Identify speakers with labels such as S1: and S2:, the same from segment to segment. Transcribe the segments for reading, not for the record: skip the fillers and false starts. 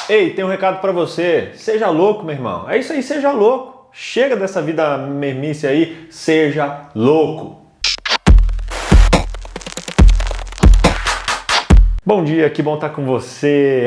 S1: Ei, tem um recado pra você. Seja louco, meu irmão. É isso aí, seja louco. Chega dessa vida mermice aí, seja louco. Bom dia, que bom estar com você.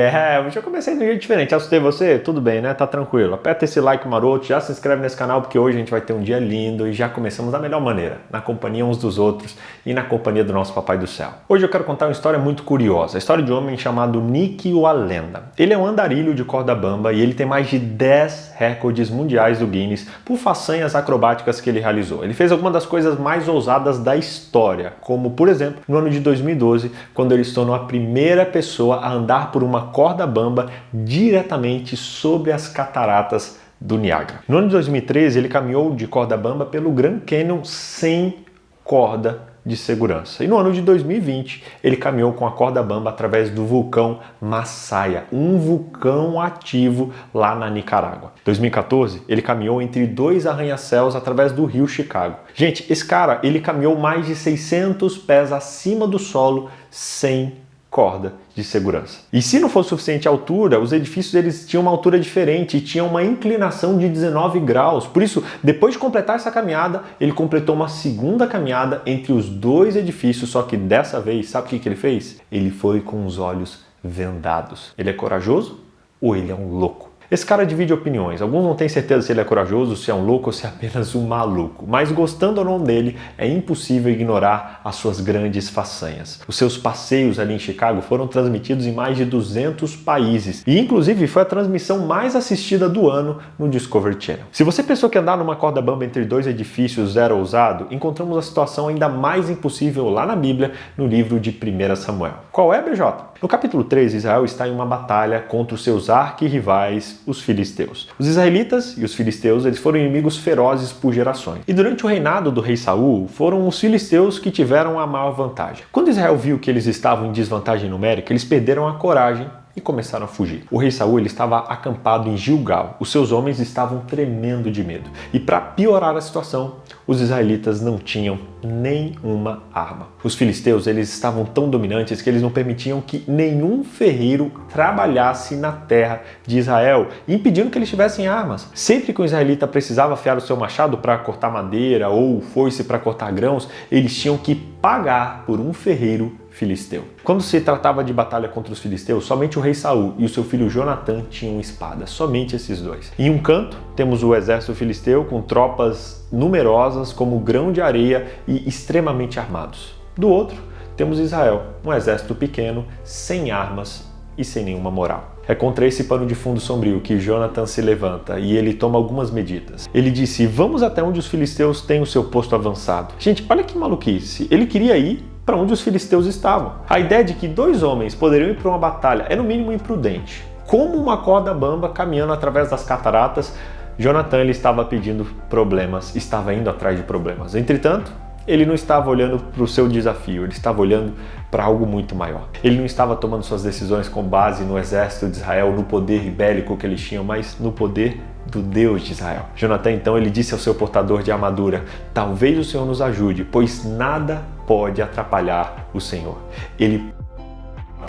S1: Hoje eu comecei de um jeito diferente. Assustei você? Tudo bem, né? Tá tranquilo. Aperta esse like maroto, já se inscreve nesse canal porque hoje a gente vai ter um dia lindo e já começamos da melhor maneira, na companhia uns dos outros e na companhia do nosso Papai do Céu. Hoje eu quero contar uma história muito curiosa, a história de um homem chamado Nick Wallenda. Ele é um andarilho de corda bamba e ele tem mais de 10 recordes mundiais do Guinness por façanhas acrobáticas que ele realizou. Ele fez algumas das coisas mais ousadas da história, como por exemplo, no ano de 2012, quando ele se tornou a primeira pessoa a andar por uma corda bamba diretamente sobre as cataratas do Niágara. No ano de 2013, ele caminhou de corda bamba pelo Grand Canyon sem corda de segurança. E no ano de 2020, ele caminhou com a corda bamba através do vulcão Massaia, um vulcão ativo lá na Nicarágua. Em 2014, ele caminhou entre dois arranha-céus através do rio Chicago. Gente, esse cara, ele caminhou mais de 600 pés acima do solo sem corda de segurança. E se não fosse suficiente a altura, os edifícios eles tinham uma altura diferente e tinham uma inclinação de 19 graus. Por isso, depois de completar essa caminhada, ele completou uma segunda caminhada entre os dois edifícios, só que dessa vez, sabe o que ele fez? Ele foi com os olhos vendados. Ele é corajoso ou ele é um louco? Esse cara divide opiniões. Alguns não têm certeza se ele é corajoso, se é um louco ou se é apenas um maluco. Mas gostando ou não dele, é impossível ignorar as suas grandes façanhas. Os seus passeios ali em Chicago foram transmitidos em mais de 200 países. E inclusive foi a transmissão mais assistida do ano no Discovery Channel. Se você pensou que andar numa corda bamba entre dois edifícios era ousado, encontramos a situação ainda mais impossível lá na Bíblia, no livro de 1 Samuel. Qual é, BJ? No capítulo 3, Israel está em uma batalha contra os seus arquirrivais, os filisteus. Os israelitas e os filisteus eles foram inimigos ferozes por gerações. E durante o reinado do rei Saul, foram os filisteus que tiveram a maior vantagem. Quando Israel viu que eles estavam em desvantagem numérica, eles perderam a coragem e começaram a fugir. O rei Saul ele estava acampado em Gilgal. Os seus homens estavam tremendo de medo. E para piorar a situação, os israelitas não tinham nenhuma arma. Os filisteus eles estavam tão dominantes que eles não permitiam que nenhum ferreiro trabalhasse na terra de Israel, impedindo que eles tivessem armas. Sempre que um israelita precisava afiar o seu machado para cortar madeira ou foice para cortar grãos, eles tinham que pagar por um ferreiro filisteu. Quando se tratava de batalha contra os filisteus, somente o rei Saul e o seu filho Jonatã tinham espadas, somente esses dois. Em um canto, temos o exército filisteu com tropas numerosas como grão de areia e extremamente armados. Do outro, temos Israel, um exército pequeno, sem armas e sem nenhuma moral. É contra esse pano de fundo sombrio que Jonatã se levanta e ele toma algumas medidas. Ele disse: vamos até onde os filisteus têm o seu posto avançado. Gente, olha que maluquice. Ele queria ir para onde os filisteus estavam. A ideia de que dois homens poderiam ir para uma batalha é no mínimo imprudente. Como uma corda bamba caminhando através das cataratas, Jonatã ele estava pedindo problemas, estava indo atrás de problemas. Entretanto, ele não estava olhando para o seu desafio, ele estava olhando para algo muito maior. Ele não estava tomando suas decisões com base no exército de Israel, no poder bélico que eles tinham, mas no poder do Deus de Israel. Jonatã então ele disse ao seu portador de armadura: talvez o Senhor nos ajude, pois nada pode atrapalhar o Senhor. Ele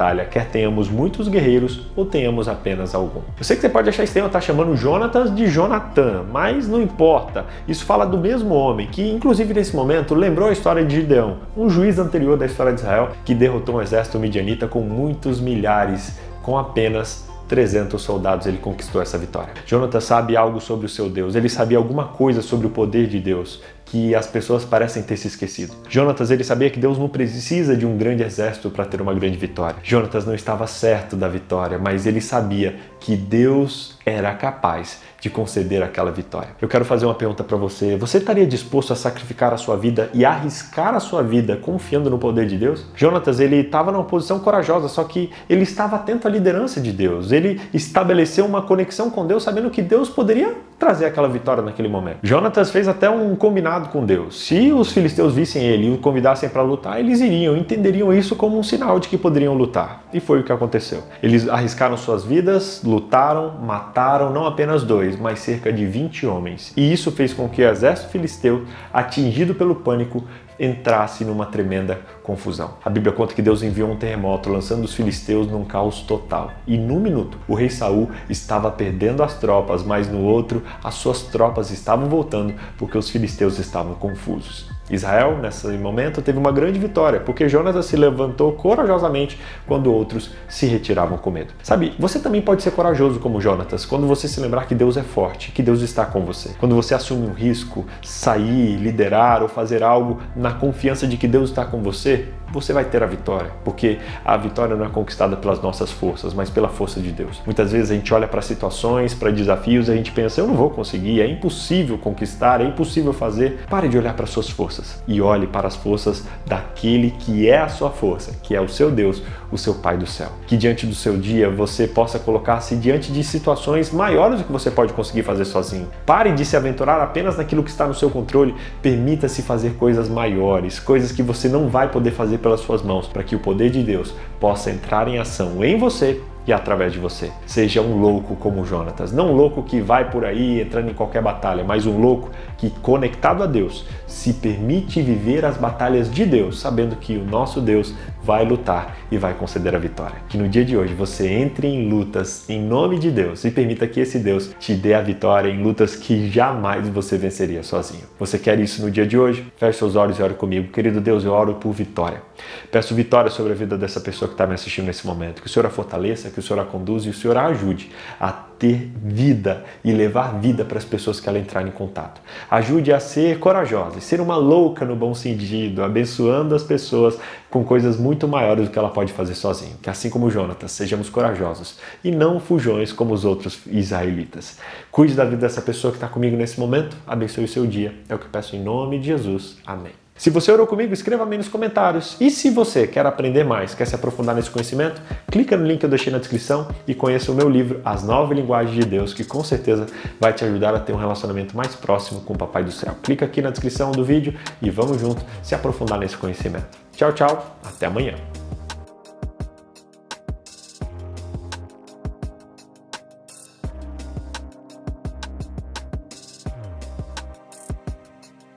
S1: batalha, quer tenhamos muitos guerreiros ou tenhamos apenas algum. Eu sei que você pode achar estranho estar chamando Jonatas de Jonatã, mas não importa. Isso fala do mesmo homem que, inclusive nesse momento, lembrou a história de Gideão, um juiz anterior da história de Israel que derrotou um exército midianita com muitos milhares, com apenas 300 soldados ele conquistou essa vitória. Jonatã sabe algo sobre o seu Deus, ele sabia alguma coisa sobre o poder de Deus que as pessoas parecem ter se esquecido. Jonatas ele sabia que Deus não precisa de um grande exército para ter uma grande vitória. Jonatas não estava certo da vitória, mas ele sabia que Deus era capaz de conceder aquela vitória. Eu quero fazer uma pergunta para você. Você estaria disposto a sacrificar a sua vida e arriscar a sua vida confiando no poder de Deus? Jonatas ele estava numa posição corajosa, só que ele estava atento à liderança de Deus. Ele estabeleceu uma conexão com Deus, sabendo que Deus poderia trazer aquela vitória naquele momento. Jonatas fez até um combinado com Deus. Se os filisteus vissem ele e o convidassem para lutar, eles iriam, entenderiam isso como um sinal de que poderiam lutar. E foi o que aconteceu. Eles arriscaram suas vidas, lutaram, mataram não apenas 2, mas cerca de 20 homens. E isso fez com que o exército filisteu, atingido pelo pânico, entrasse numa tremenda confusão. A Bíblia conta que Deus enviou um terremoto, lançando os filisteus num caos total. E num minuto, o rei Saul estava perdendo as tropas, mas no outro, as suas tropas estavam voltando porque os filisteus estavam confusos. Israel, nesse momento, teve uma grande vitória, porque Jonatas se levantou corajosamente quando outros se retiravam com medo. Sabe, você também pode ser corajoso como Jonatas, quando você se lembrar que Deus é forte, que Deus está com você. Quando você assume um risco, sair, liderar ou fazer algo na confiança de que Deus está com você, você vai ter a vitória, porque a vitória não é conquistada pelas nossas forças, mas pela força de Deus. Muitas vezes a gente olha para situações, para desafios, e a gente pensa, eu não vou conseguir, é impossível conquistar, é impossível fazer. Pare de olhar para as suas forças e olhe para as forças daquele que é a sua força, que é o seu Deus, o seu Pai do céu. Que diante do seu dia você possa colocar-se diante de situações maiores do que você pode conseguir fazer sozinho. Pare de se aventurar apenas naquilo que está no seu controle, permita-se fazer coisas maiores, coisas que você não vai poder fazer pelas suas mãos, para que o poder de Deus possa entrar em ação em você e através de você. Seja um louco como Jonatas, não um louco que vai por aí entrando em qualquer batalha, mas um louco que, conectado a Deus, se permite viver as batalhas de Deus, sabendo que o nosso Deus vai lutar e vai conceder a vitória. Que no dia de hoje você entre em lutas em nome de Deus e permita que esse Deus te dê a vitória em lutas que jamais você venceria sozinho. Você quer isso no dia de hoje? Feche seus olhos e ore comigo. Querido Deus, eu oro por vitória. Peço vitória sobre a vida dessa pessoa que está me assistindo nesse momento. Que o Senhor a fortaleça, que o Senhor a conduza e o Senhor a ajude a ter vida e levar vida para as pessoas que ela entrar em contato. Ajude a ser corajosa e ser uma louca no bom sentido, abençoando as pessoas com coisas muito maiores do que ela pode fazer sozinha. Que assim como Jonatas, sejamos corajosos e não fujões como os outros israelitas. Cuide da vida dessa pessoa que está comigo nesse momento. Abençoe o seu dia. É o que eu peço em nome de Jesus. Amém. Se você orou comigo, escreva aí nos comentários. E se você quer aprender mais, quer se aprofundar nesse conhecimento, clica no link que eu deixei na descrição e conheça o meu livro, As 9 Linguagens de Deus, que com certeza vai te ajudar a ter um relacionamento mais próximo com o Papai do Céu. Clica aqui na descrição do vídeo e vamos juntos se aprofundar nesse conhecimento. Tchau, tchau. Até amanhã.